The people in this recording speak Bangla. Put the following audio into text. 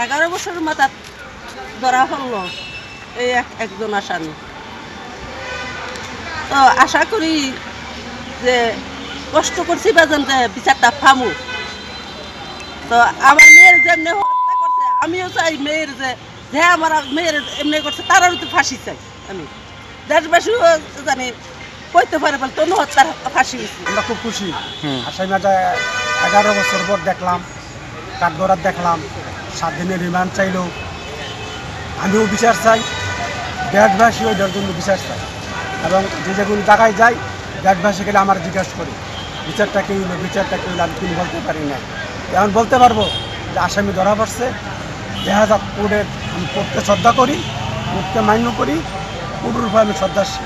11 বছরের মাথা ধরা হলো এই একজন আসামি। তো আশা করি যে কষ্ট করছি বাজান যে বিচারটা পামু। তো আমার মেয়ের যেমনি হত্যা করছে আমিও চাই মেয়ের যে আমার মেয়ের এমনি করছে তারাও তো ফাঁসি চাই। আমি দেশবাসীও জানি কইতে পারে বলে তনু হত্যার ফাঁসি হয়েছে। আমরা খুব খুশি। আসামিটা 11 বছর পর দেখলাম, কাঠগড়ার দেখলাম, 7 দিনের রিমান্ড চাইল। আমিও বিচার চাই, দেশবাসীও এটার জন্য বিচার চাই। এবং যে যেগুলো জায়গায় যাই দেশবাসী গেলে আমার জিজ্ঞাসা করি বিচারটা কে হইলো, বিচারটা কে হইলো, আমি কিন্তু বলতে পারি না। এখন বলতে পারবো যে আসামি ধরা পড়ছে, দেখা যাক কোর্টের, আমি কোর্টকে শ্রদ্ধা করি, কোর্টকে মান্য করি, কোর্টের উপর আমি শ্রদ্ধাশীল।